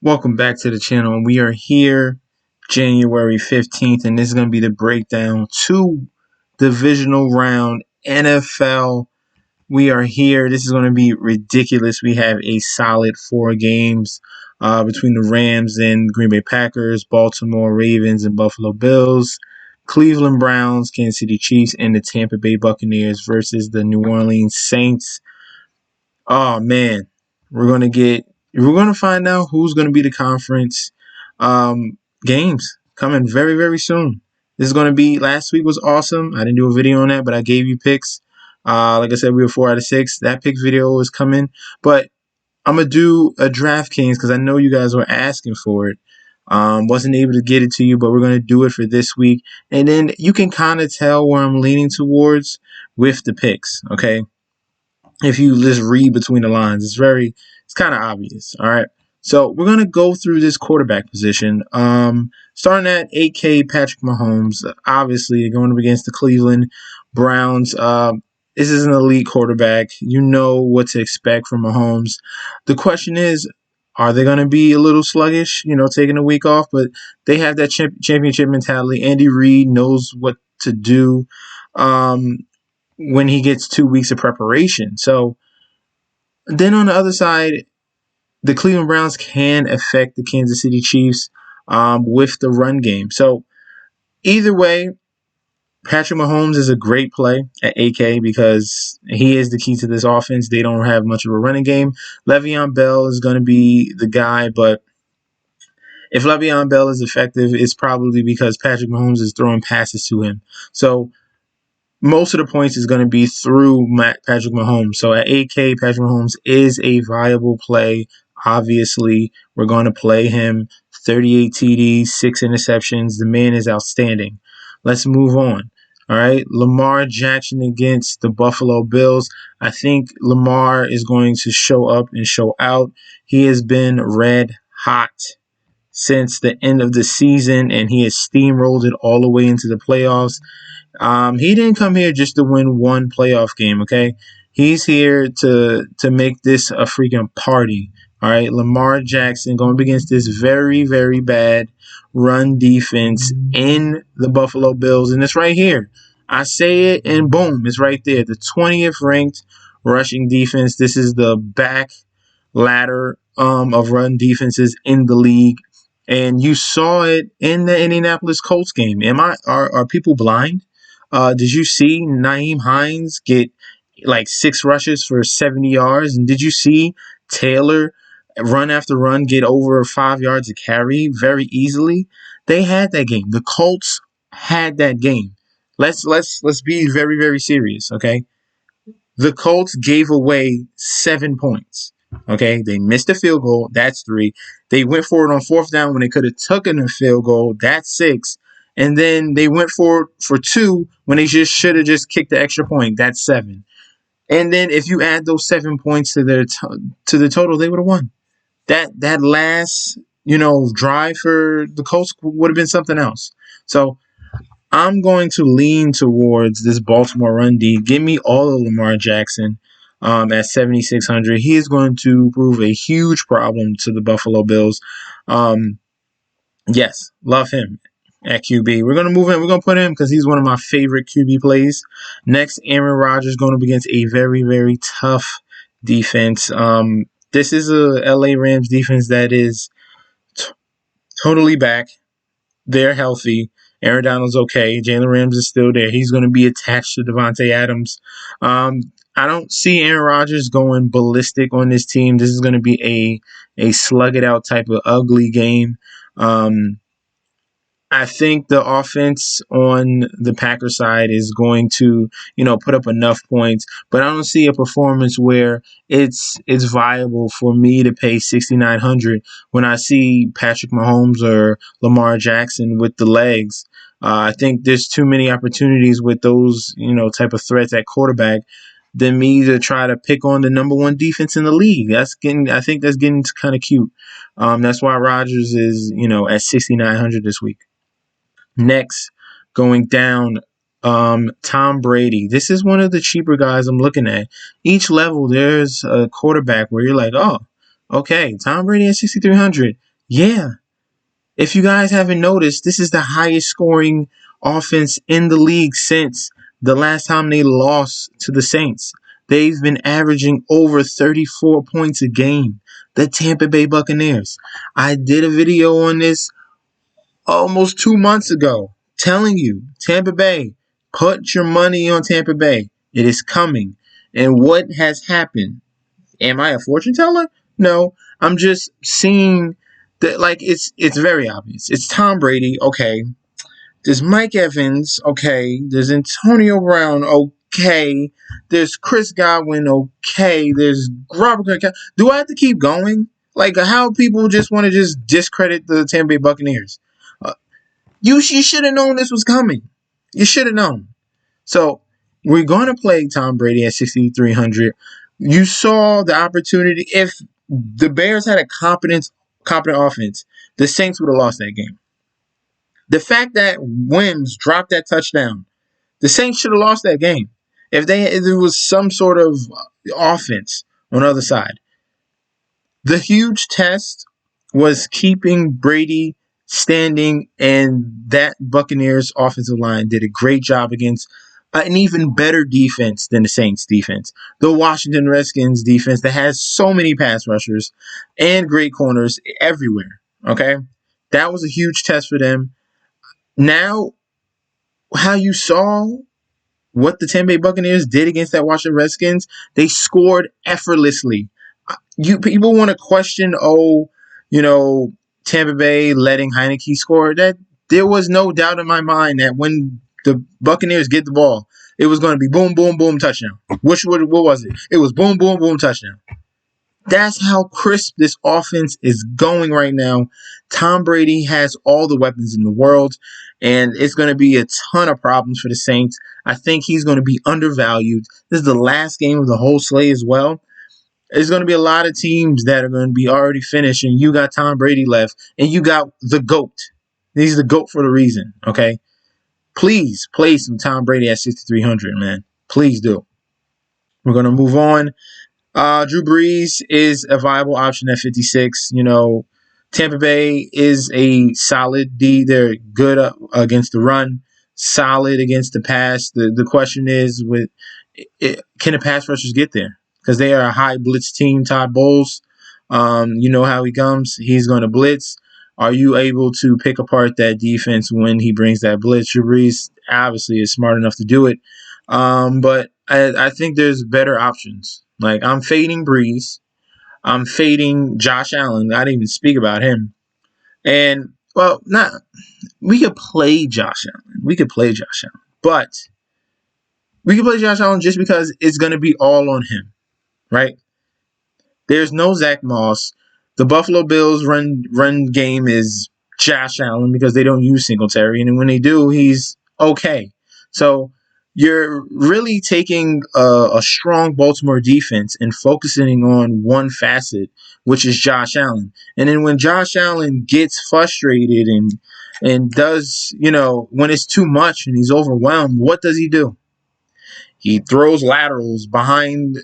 Welcome back to the channel, and we are here January 15th, and this is going to be the breakdown to Divisional Round NFL. We are here. This is going to be ridiculous. We have a solid 4 games between the Rams and Green Bay Packers, Baltimore Ravens and Buffalo Bills, Cleveland Browns, Kansas City Chiefs, and the Tampa Bay Buccaneers versus the New Orleans Saints. Oh, man. We're going to find out who's going to be the conference games coming very, very soon. This is going to be, last week was awesome. I didn't do a video on that, but I gave you picks. Like I said, we were 4 out of 6. That pick video is coming. But I'm going to do a Draftkings because I know you guys were asking for it. Wasn't able to get it to you, but we're going to do it for this week. And then you can kind of tell where I'm leaning towards with the picks, okay? If you just read between the lines, it's kind of obvious. All right. So we're going to go through this quarterback position. Starting at 8K, Patrick Mahomes, obviously going up against the Cleveland Browns. This is an elite quarterback. You know what to expect from Mahomes. The question is, are they going to be a little sluggish, taking a week off? But they have that championship mentality. Andy Reid knows what to do when he gets 2 weeks of preparation. So then on the other side, the Cleveland Browns can affect the Kansas City Chiefs with the run game. So either way, Patrick Mahomes is a great play at 8K because he is the key to this offense. They don't have much of a running game. Le'Veon Bell is going to be the guy, but if Le'Veon Bell is effective, it's probably because Patrick Mahomes is throwing passes to him. So most of the points is going to be through Patrick Mahomes. So at 8K, Patrick Mahomes is a viable play. Obviously, we're going to play him. 38 TDs, 6 interceptions. The man is outstanding. Let's move on. All right, Lamar Jackson against the Buffalo Bills. I think Lamar is going to show up and show out. He has been red hot since the end of the season, and he has steamrolled it all the way into the playoffs. He didn't come here just to win one playoff game, okay? He's here to make this a freaking party. All right, Lamar Jackson going up against this very, very bad run defense in the Buffalo Bills, and it's right here. I say it, and boom, it's right there. The 20th ranked rushing defense. This is the back ladder of run defenses in the league, and you saw it in the Indianapolis Colts game. Are people blind? Did you see Nyheim Hines get like 6 rushes for 70 yards? And did you see Taylor run after run get over 5 yards a carry very easily? They had that game. The Colts had that game. Let's be very, very serious, okay? The Colts gave away 7 points. Okay, they missed a field goal. That's 3. They went for it on 4th down when they could have taken a field goal. That's 6. And then they went for 2 when they just should have just kicked the extra point. That's 7. And then if you add those 7 points to the total, they would have won. That last drive for the Colts would have been something else. So I'm going to lean towards this Baltimore run D. Give me all of Lamar Jackson at 7,600. He is going to prove a huge problem to the Buffalo Bills. Yes, love him at QB. We're going to move him. We're going to put him because he's one of my favorite QB plays. Next, Aaron Rodgers going up against a very, very tough defense. This is a LA Rams defense that is totally back. They're healthy. Aaron Donald's okay. Jalen Rams is still there. He's going to be attached to Devonta Adams. I don't see Aaron Rodgers going ballistic on this team. This is going to be a slug it out type of ugly game. I think the offense on the Packers side is going to, put up enough points, but I don't see a performance where it's viable for me to pay $6,900 when I see Patrick Mahomes or Lamar Jackson with the legs. I think there's too many opportunities with those, type of threats at quarterback than me to try to pick on the number 1 defense in the league. I think that's getting kind of cute. That's why Rodgers is, at 6,900 this week. Next, going down, Tom Brady. This is one of the cheaper guys I'm looking at. Each level, there's a quarterback where you're like, oh, okay, Tom Brady at 6,300. Yeah. If you guys haven't noticed, this is the highest scoring offense in the league since the last time they lost to the Saints. They've been averaging over 34 points a game. The Tampa Bay Buccaneers. I did a video on this almost 2 months ago telling you, Tampa Bay, put your money on Tampa Bay. It is coming. And what has happened? Am I a fortune teller? No, I'm just seeing that, like, it's very obvious. It's Tom Brady, okay. There's Mike Evans, okay. There's Antonio Brown, okay. There's Chris Godwin, okay. There's Robert Gronkowski. Do I have to keep going? Like, how people just want to just discredit the Tampa Bay Buccaneers? Uh, you should have known this was coming. You should have known. So we're going to play Tom Brady at 6,300. You saw the opportunity. If the Bears had a competent offense, the Saints would have lost that game. The fact that Wims dropped that touchdown, the Saints should have lost that game. If there was some sort of offense on the other side. The huge test was keeping Brady standing, and that Buccaneers offensive line did a great job against an even better defense than the Saints defense. The Washington Redskins defense that has so many pass rushers and great corners everywhere. Okay? That was a huge test for them. Now, how you saw what the Tampa Bay Buccaneers did against that Washington Redskins, they scored effortlessly. People want to question, Tampa Bay letting Heineke score. That there was no doubt in my mind that when the Buccaneers get the ball, it was going to be boom, boom, boom, touchdown. What was it? It was boom, boom, boom, touchdown. That's how crisp this offense is going right now. Tom Brady has all the weapons in the world, and it's going to be a ton of problems for the Saints. I think he's going to be undervalued. This is the last game of the whole slate as well. There's going to be a lot of teams that are going to be already finished, and you got Tom Brady left, and you got the GOAT. He's the GOAT for a reason, okay? Please play some Tom Brady at 6,300, man. Please do. We're going to move on. Drew Brees is a viable option at 56. Tampa Bay is a solid D. They're good against the run, solid against the pass. The question is, can the pass rushers get there? Because they are a high blitz team. Todd Bowles, you know how he comes. He's going to blitz. Are you able to pick apart that defense when he brings that blitz? Drew Brees obviously is smart enough to do it. But I think there's better options. Like, I'm fading Brees. I'm fading Josh Allen. I didn't even speak about him. And, we could play Josh Allen. But we could play Josh Allen just because it's going to be all on him, right? There's no Zach Moss. The Buffalo Bills run game is Josh Allen because they don't use Singletary. And when they do, he's okay. So you're really taking a strong Baltimore defense and focusing on one facet, which is Josh Allen. And then when Josh Allen gets frustrated and does, when it's too much and he's overwhelmed, what does he do? He throws laterals behind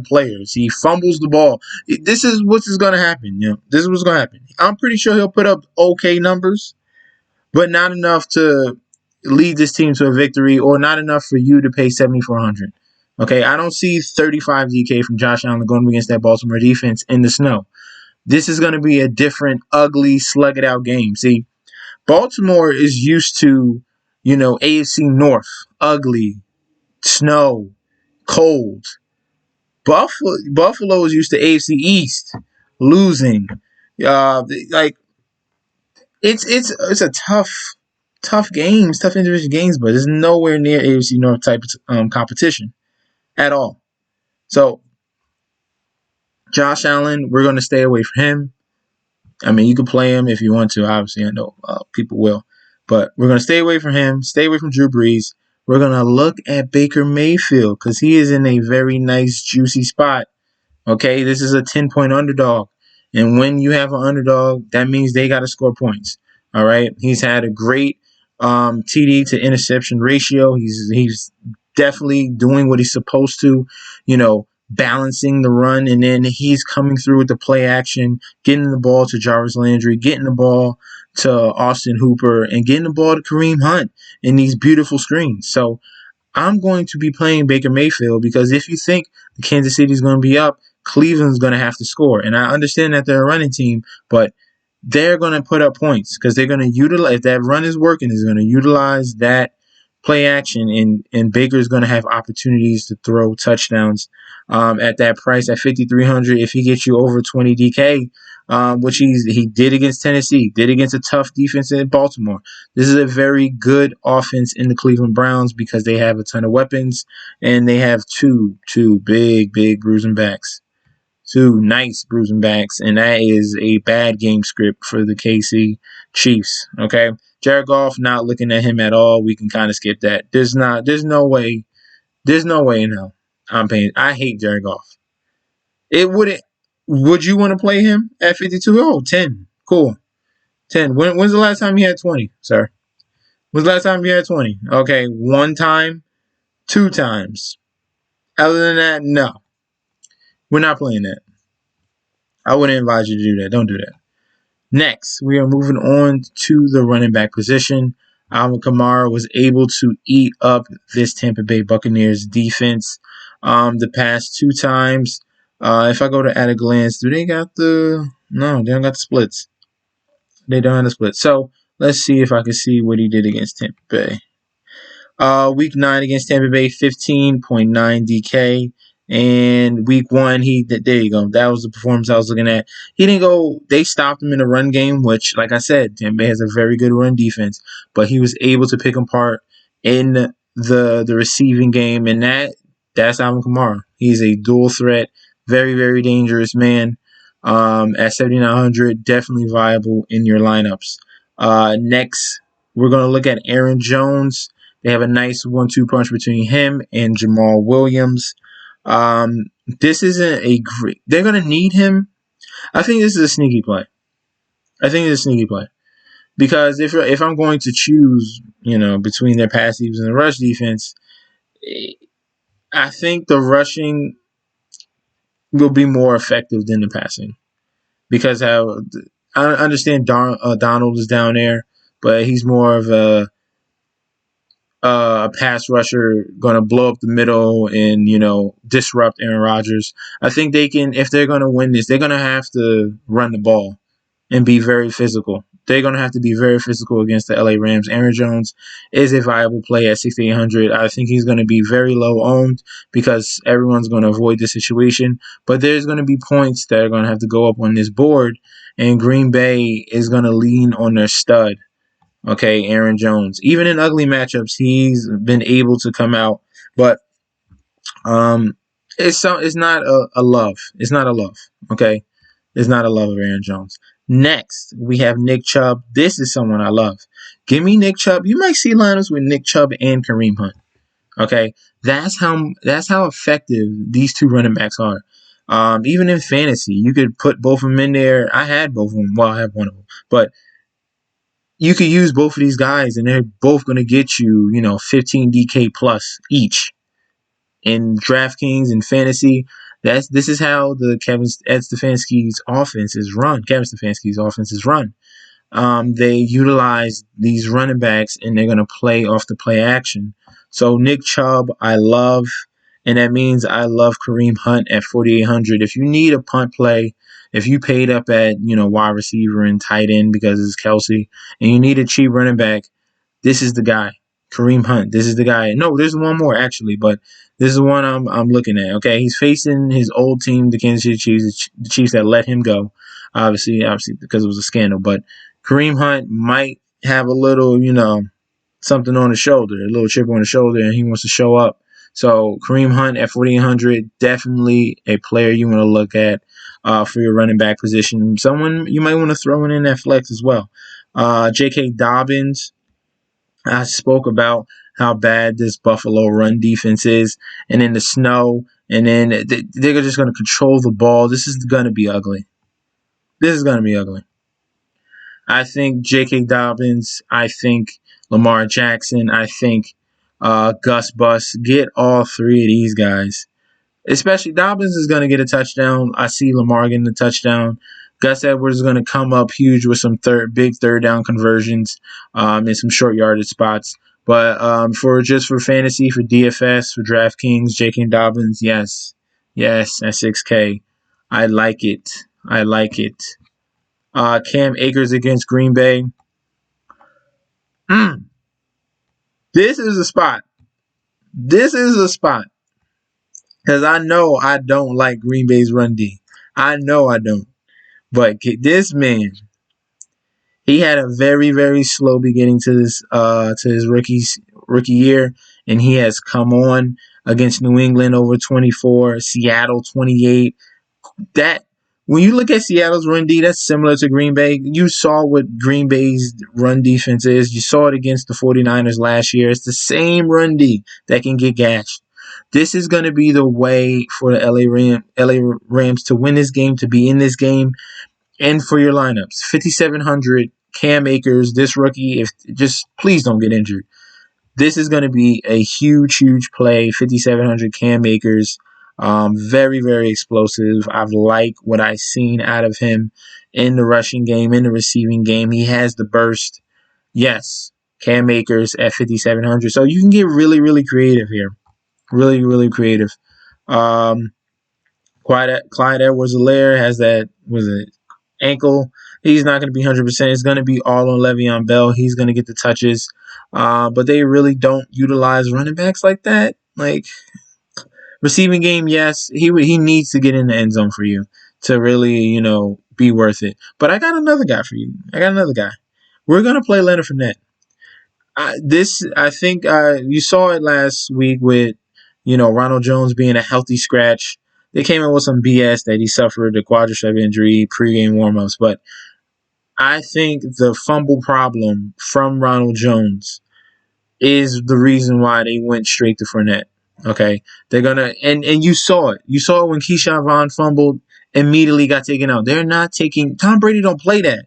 players. He fumbles the ball. This is what's going to happen. This is what's going to happen. I'm pretty sure he'll put up okay numbers, but not enough to lead this team to a victory, or not enough for you to pay 7,400. Okay, I don't see 35 DK from Josh Allen going against that Baltimore defense in the snow. This is going to be a different, ugly, slug it out game. See, Baltimore is used to, AFC North, ugly, snow, cold. Buffalo is used to AFC East, losing. It's a tough games, tough individual games, but it's nowhere near AFC North type of competition at all. So Josh Allen, we're going to stay away from him. I mean, you can play him if you want to. Obviously, I know people will. But we're going to stay away from him, stay away from Drew Brees. We're going to look at Baker Mayfield because he is in a very nice, juicy spot. Okay, this is a 10-point underdog. And when you have an underdog, that means they got to score points. All right, he's had a great TD to interception ratio. He's definitely doing what he's supposed to. balancing the run, and then he's coming through with the play action, getting the ball to Jarvis Landry, getting the ball to Austin Hooper, and getting the ball to Kareem Hunt in these beautiful screens. So I'm going to be playing Baker Mayfield because if you think the Kansas City is going to be up, Cleveland's going to have to score. And I understand that they're a running team, but they're going to put up points because they're going to utilize, if that run is working, is going to utilize that play action, and Baker's going to have opportunities to throw touchdowns at that price at 5,300. If he gets you over 20 DK, which he did against Tennessee, did against a tough defense in Baltimore. This is a very good offense in the Cleveland Browns because they have a ton of weapons and they have two big bruising backs. Two nice bruising backs, and that is a bad game script for the KC Chiefs. Okay, Jared Goff, not looking at him at all. We can kind of skip that. There's no way in hell I'm paying. I hate Jared Goff. It wouldn't. Would you want to play him at 52? Oh, 10. Cool. 10. When's the last time you had 20, sir? When's the last time you had 20? Okay, one time, two times. Other than that, no. We're not playing that. I wouldn't advise you to do that. Don't do that. Next, we are moving on to the running back position. Alvin Kamara was able to eat up this Tampa Bay Buccaneers defense the past two times. If I go to at a glance, do they got the... No, they don't got the splits. They don't have the splits. So let's see if I can see what he did against Tampa Bay. Week 9 against Tampa Bay, 15.9 DK. And week 1, there you go. That was the performance I was looking at. He didn't go, they stopped him in the run game, which, like I said, Tampa Bay has a very good run defense, but he was able to pick apart in the receiving game, and that's Alvin Kamara. He's a dual threat, very dangerous man. At 7,900, definitely viable in your lineups. Next, we're going to look at Aaron Jones. They have a nice 1-2 punch between him and Jamal Williams. This isn't a great... They're going to need him. I think this is a sneaky play. Because if I'm going to choose, between their pass defense and the rush defense, I think the rushing will be more effective than the passing. Because I understand Donald is down there, but he's more of a pass rusher, going to blow up the middle and, disrupt Aaron Rodgers. I think they can, if they're going to win this, they're going to have to run the ball and be very physical. They're going to have to be very physical against the LA Rams. Aaron Jones is a viable play at 6,800. I think he's going to be very low owned because everyone's going to avoid the situation. But there's going to be points that are going to have to go up on this board, and Green Bay is going to lean on their stud. Okay, Aaron Jones. Even in ugly matchups, he's been able to come out, but it's not a love. It's not a love. Okay, it's not a love of Aaron Jones. Next, we have Nick Chubb. This is someone I love. Give me Nick Chubb. You might see lineups with Nick Chubb and Kareem Hunt. Okay, that's how effective these two running backs are. Even in fantasy, you could put both of them in there. I had both of them. Well, I have one of them, but you could use both of these guys, and they're both going to get you, 15 DK plus each in Draftkings and fantasy. This is how the Kevin Stefanski's offense is run. Kevin Stefanski's offense is run. They utilize these running backs, and they're going to play off the play action. So Nick Chubb, I love, and that means I love Kareem Hunt at 4,800. If you need a punt play, if you paid up at, wide receiver and tight end because it's Kelsey, and you need a cheap running back, this is the guy. Kareem Hunt. This is the guy. No, there's one more actually, but this is one I'm looking at. Okay, he's facing his old team, the Kansas City Chiefs, the Chiefs that let him go, obviously because it was a scandal. But Kareem Hunt might have a little, something on the shoulder, a little chip on the shoulder, and he wants to show up. So Kareem Hunt at 4,800, definitely a player you want to look at for your running back position. Someone you might want to throw in that flex as well. J.K. Dobbins. I spoke about how bad this Buffalo run defense is, and in the snow, and then they're just going to control the ball. This is going to be ugly. I think J.K. Dobbins, I think Lamar Jackson, I think Gus Bus, get all three of these guys. Especially Dobbins is going to get a touchdown. I see Lamar getting a touchdown. Gus Edwards is going to come up huge with some big third down conversions and some short yardage spots. But for fantasy, for DFS, for DraftKings, J.K. Dobbins, yes, at 6K, I like it. I like it. Cam Akers against Green Bay. This is a spot. This is a spot. Because I know I don't like Green Bay's run D. I know I don't. But this man, he had a very, very slow beginning to his rookie year, and he has come on against New England over 24, Seattle 28. That when you look at Seattle's run D, that's similar to Green Bay. You saw what Green Bay's run defense is. You saw it against the 49ers last year. It's the same run D that can get gashed. This is going to be the way for the LA Rams to win this game, to be in this game, and for your lineups. 5,700, Cam Akers, this rookie, if just please don't get injured. This is going to be a huge, huge play. 5,700 Cam Akers. Very, very explosive. I've liked what I've seen out of him in the rushing game, in the receiving game. He has the burst. Yes, Cam Akers at 5,700. So you can get really, really creative here. Really, really creative. Clyde Edwards-Helaire has that, ankle. He's not going to be 100%. It's going to be all on Le'Veon Bell. He's going to get the touches. But they really don't utilize running backs like that. Like, receiving game, yes, he needs to get in the end zone for you to really, be worth it. But I got another guy for you. We're going to play Leonard Fournette. I think you saw it last week with, Ronald Jones being a healthy scratch. They came in with some BS that he suffered a quadricep injury pregame warmups, but I think the fumble problem from Ronald Jones is the reason why they went straight to Fournette. Okay, they're gonna and you saw it. You saw it when Keyshawn Vaughn fumbled, immediately got taken out. They're not taking Tom Brady. Don't play that.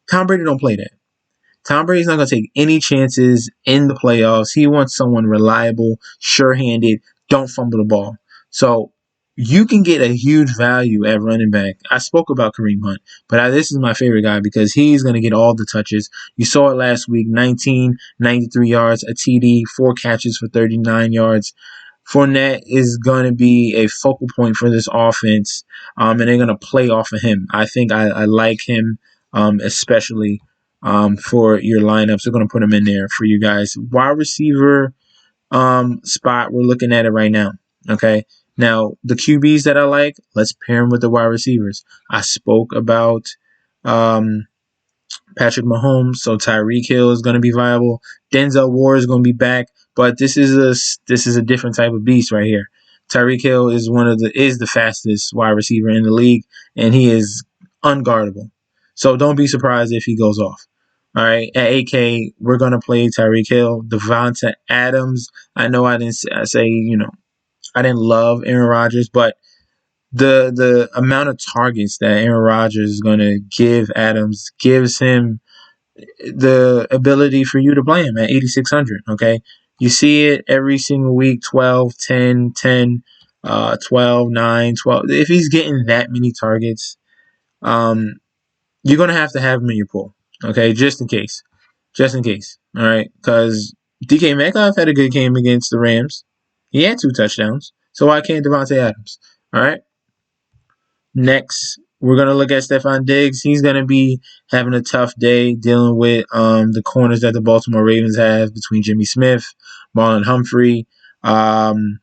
Tom Brady's not going to take any chances in the playoffs. He wants someone reliable, sure-handed, don't fumble the ball. So you can get a huge value at running back. I spoke about Kareem Hunt, but this is my favorite guy because he's going to get all the touches. You saw it last week, 93 yards, a TD, 4 catches for 39 yards. Fournette is going to be a focal point for this offense, and they're going to play off of him. I think I like him, especially for your lineups. They're going to put him in there for you guys. Wide receiver spot, we're looking at it right now. Okay. Now, the QBs that I like, let's pair them with the wide receivers. I spoke about Patrick Mahomes, so Tyreek Hill is going to be viable. Denzel Ward is going to be back, but this is a different type of beast right here. Tyreek Hill is the fastest wide receiver in the league, and he is unguardable. So don't be surprised if he goes off. All right, at 8K, we're going to play Tyreek Hill. Devonta Adams, I know I didn't say, I didn't love Aaron Rodgers, but the amount of targets that Aaron Rodgers is going to give Adams gives him the ability for you to play him at 8,600, okay? You see it every single week, 12, 10, 10, 12, 9, 12. If he's getting that many targets, you're going to have him in your pool, okay, just in case, all right, because DK Metcalf had a good game against the Rams. He had 2 touchdowns, so why can't Devonta Adams, all right? Next, we're going to look at Stefan Diggs. He's going to be having a tough day dealing with the corners that the Baltimore Ravens have between Jimmy Smith, Marlon Humphrey, and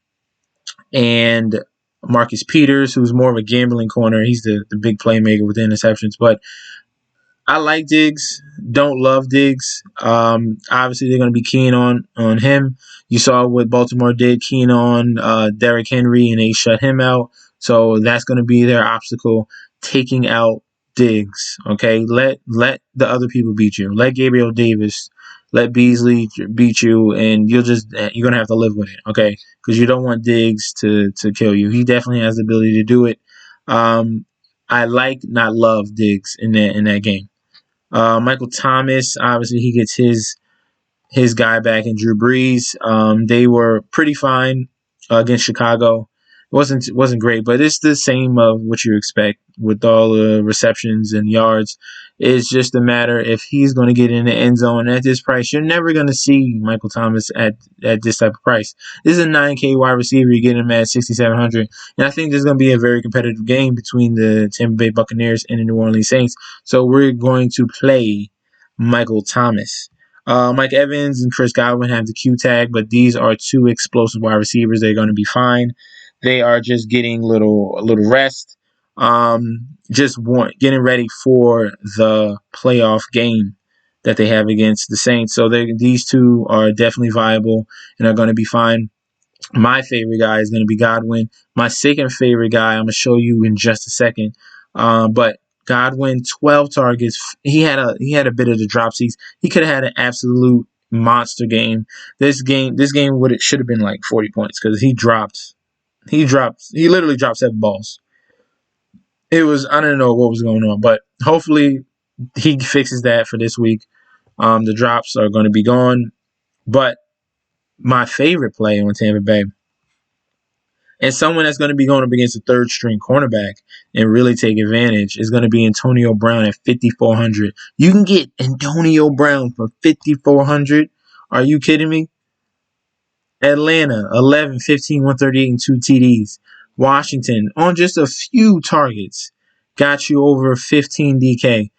Marcus Peters, who's more of a gambling corner. He's the big playmaker with the interceptions, but I like Diggs. Don't love Diggs. Obviously, they're going to be keen on him. You saw what Baltimore did, keen on Derrick Henry, and they shut him out. So that's going to be their obstacle, taking out Diggs. Okay, let the other people beat you. Let Gabriel Davis, let Beasley beat you, and you're going to have to live with it. Okay, because you don't want Diggs to kill you. He definitely has the ability to do it. I like, not love Diggs in that game. Michael Thomas, obviously he gets his guy back in Drew Brees. They were pretty fine against Chicago. wasn't great, but it's the same of what you expect with all the receptions and yards. It's just a matter if he's going to get in the end zone at this price. You're never going to see Michael Thomas at this type of price. This is a 9K wide receiver. You get him at 6,700, and I think there's going to be a very competitive game between the Tampa Bay Buccaneers and the New Orleans Saints. So we're going to play Michael Thomas. Mike Evans and Chris Godwin have the Q tag, but these are two explosive wide receivers. They're going to be fine. They are just getting a little rest, getting ready for the playoff game that they have against the Saints. So these two are definitely viable and are going to be fine. My favorite guy is going to be Godwin. My second favorite guy, I'm going to show you in just a second. But Godwin, 12 targets. He had a bit of the dropsies. He could have had an absolute monster game. This game should have been like 40 points because he literally dropped 7 balls. I don't know what was going on, but hopefully he fixes that for this week. The drops are going to be gone. But my favorite play on Tampa Bay, and someone that's going to be going up against a third string cornerback and really take advantage, is going to be Antonio Brown at 5,400. You can get Antonio Brown for 5,400. Are you kidding me? Atlanta, 11, 15, 138, and 2 TDs. Washington, on just a few targets, got you over 15 DK.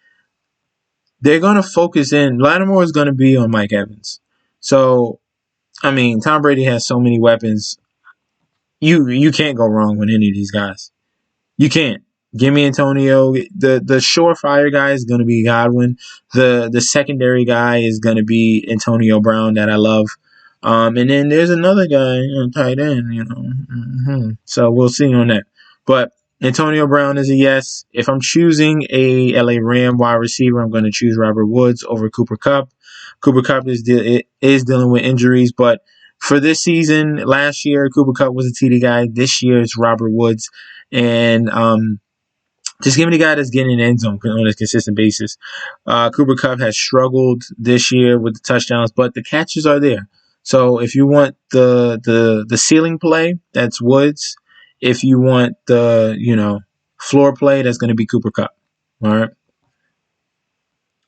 They're going to focus in. Lattimore is going to be on Mike Evans. So, I mean, Tom Brady has so many weapons. You can't go wrong with any of these guys. You can't. Give me Antonio. The surefire guy is going to be Godwin. The secondary guy is going to be Antonio Brown that I love. And then there's another guy on tight end, So we'll see on that. But Antonio Brown is a yes. If I'm choosing a LA Ram wide receiver, I'm going to choose Robert Woods over Cooper Kupp. Cooper Kupp is dealing with injuries, but for this season, last year, Cooper Kupp was a TD guy. This year, it's Robert Woods. And just give me the guy that's getting in the end zone on a consistent basis. Cooper Kupp has struggled this year with the touchdowns, but the catches are there. So if you want the ceiling play, that's Woods. If you want the floor play, that's going to be Cooper Kupp. All right.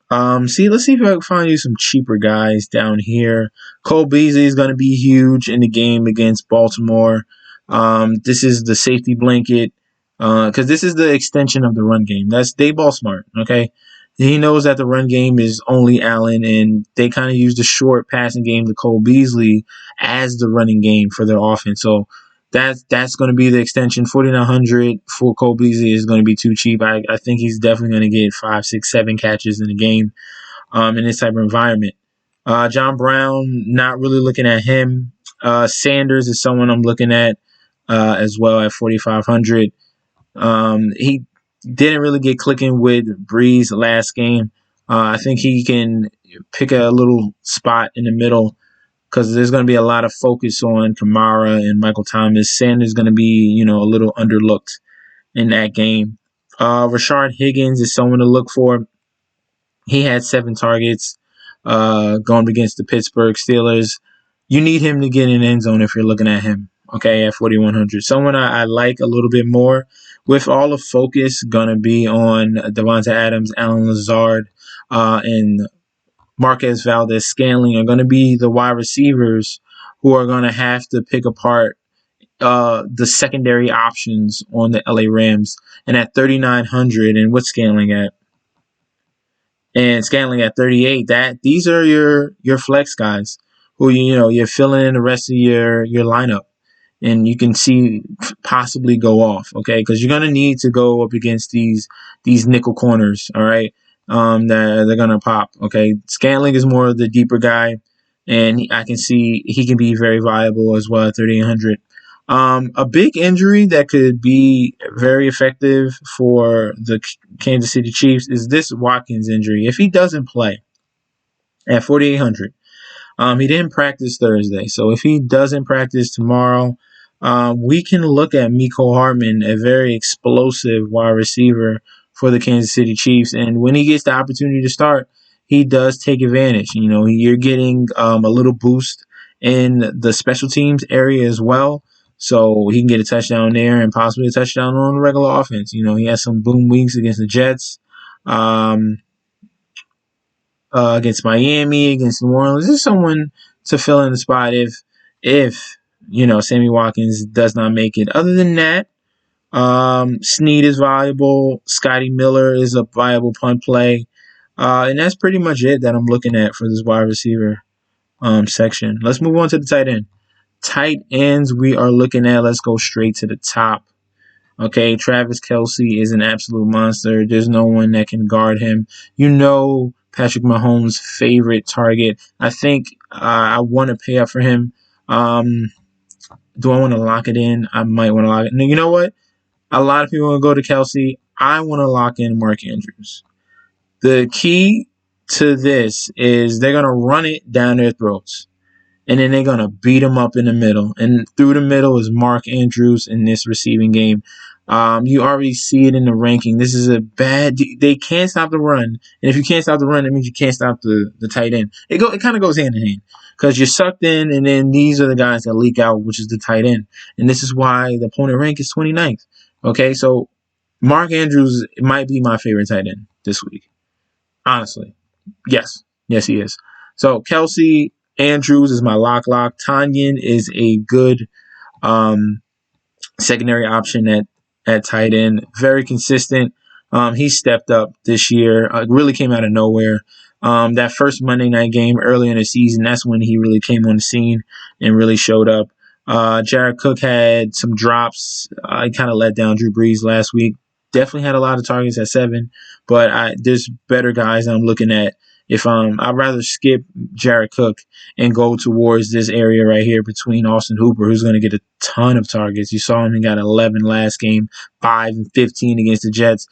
Let's see if I can find you some cheaper guys down here. Cole Beasley is going to be huge in the game against Baltimore. This is the safety blanket because this is the extension of the run game. They ball smart, okay? He knows that the run game is only Allen, and they kind of use the short passing game to Cole Beasley as the running game for their offense. So that's going to be the extension. 4,900 for Cole Beasley is going to be too cheap. I think he's definitely going to get 5, 6, 7 catches in the game in this type of environment. John Brown, not really looking at him. Sanders is someone I'm looking at as well at 4,500. He didn't really get clicking with Brees last game. I think he can pick a little spot in the middle because there's going to be a lot of focus on Kamara and Michael Thomas. Sanders is going to be, a little underlooked in that game. Rashard Higgins is someone to look for. He had 7 targets going against the Pittsburgh Steelers. You need him to get in the end zone if you're looking at him, okay, at 4,100. Someone I like a little bit more, with all the focus going to be on Devonta Adams, Allen Lazard, and Marquez Valdez-Scantling are going to be the wide receivers who are going to have to pick apart the secondary options on the LA Rams. And at 3,900, and what's Scantling at? And Scantling at 38. These are your flex guys who you're filling in the rest of your lineup, and you can see possibly go off, okay? Because you're gonna need to go up against these nickel corners, all right? That they're gonna pop, okay? Scantling is more of the deeper guy, and I can see he can be very viable as well at 3,800. A big injury that could be very effective for the Kansas City Chiefs is this Watkins injury. If he doesn't play at 4,800, he didn't practice Thursday. So if he doesn't practice tomorrow, we can look at Mecole Hardman, a very explosive wide receiver for the Kansas City Chiefs. And when he gets the opportunity to start, he does take advantage. You're getting a little boost in the special teams area as well. So he can get a touchdown there and possibly a touchdown on the regular offense. You know, he has some boom weeks against the Jets, against Miami, against New Orleans. This is someone to fill in the spot if Sammy Watkins does not make it. Other than that, Snead is viable. Scotty Miller is a viable punt play. And that's pretty much it that I'm looking at for this wide receiver section. Let's move on to the tight end. Tight ends we are looking at. Let's go straight to the top. Okay, Travis Kelce is an absolute monster. There's no one that can guard him. You know Patrick Mahomes' favorite target. I think I want to pay up for him. Do I want to lock it in? I might want to lock it in. You know what? A lot of people want to go to Kelce. I want to lock in Mark Andrews. The key to this is they're going to run it down their throats. And then they're going to beat them up in the middle. And through the middle is Mark Andrews in this receiving game. You already see it in the ranking. This is a bad – they can't stop the run. And if you can't stop the run, that means you can't stop the tight end. It kind of goes hand in hand because you're sucked in, and then these are the guys that leak out, which is the tight end. And this is why the opponent rank is 29th. Okay, so Mark Andrews might be my favorite tight end this week. Honestly. Yes, he is. So Kelce – Andrews is my lock. Tanyan is a good secondary option at tight end. Very consistent. He stepped up this year. Really came out of nowhere. That first Monday night game early in the season, that's when he really came on the scene and really showed up. Jared Cook had some drops. He kind of let down Drew Brees last week. Definitely had a lot of targets at 7, but there's better guys I'm looking at. I'd rather skip Jared Cook and go towards this area right here between Austin Hooper, who's going to get a ton of targets. You saw him; he got 11 last game, 5 and 15 against the Jets.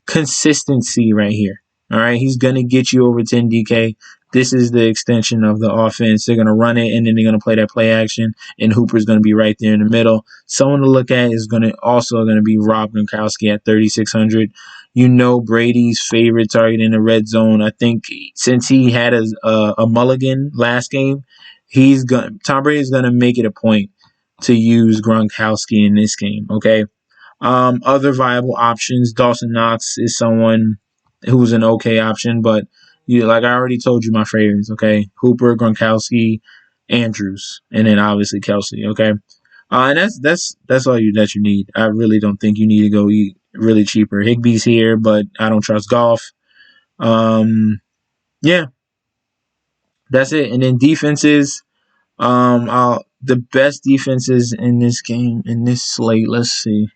Consistency right here. All right, he's going to get you over 10 DK. This is the extension of the offense. They're going to run it, and then they're going to play that play action, and Hooper's going to be right there in the middle. Someone to look at is also going to be Rob Gronkowski at 3,600. You know Brady's favorite target in the red zone. I think since he had a mulligan last game, Tom Brady's going to make it a point to use Gronkowski in this game, okay? Other viable options, Dawson Knox is someone who's an okay option, but like I already told you my favorites, okay? Hooper, Gronkowski, Andrews, and then obviously Kelce, okay? And that's all that you need. I really don't think you need to go eat really cheaper. Higbee's here, but I don't trust Goff. Yeah, that's it. And then defenses, the best defenses in this game, in this slate. Let's see.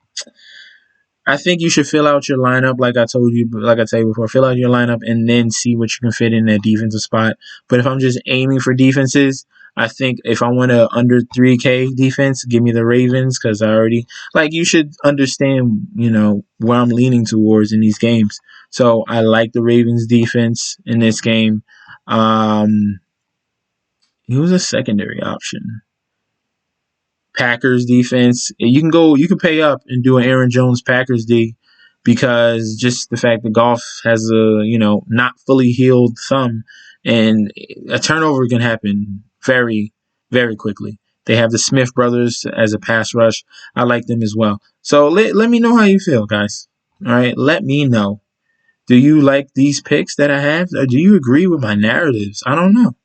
I think you should fill out your lineup, like I tell you before. Fill out your lineup and then see what you can fit in that defensive spot. But if I'm just aiming for defenses, I think if I want a under 3K defense, give me the Ravens because you should understand, where I'm leaning towards in these games. So I like the Ravens defense in this game. He was a secondary option. Packers defense. You can pay up and do an Aaron Jones Packers D because just the fact that Goff has a, not fully healed thumb and a turnover can happen very, very quickly. They have the Smith brothers as a pass rush. I like them as well. So let me know how you feel, guys. All right. Let me know. Do you like these picks that I have? Or do you agree with my narratives? I don't know.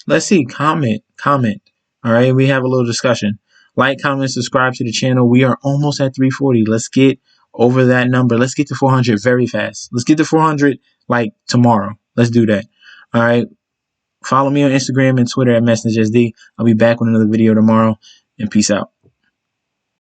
Let's see. Comment. All right. We have a little discussion. Like, comment, subscribe to the channel. We are almost at 340. Let's get over that number. Let's get to 400 very fast. Let's get to 400 like tomorrow. Let's do that. All right. Follow me on Instagram and Twitter at MessageSD. I'll be back with another video tomorrow. And peace out.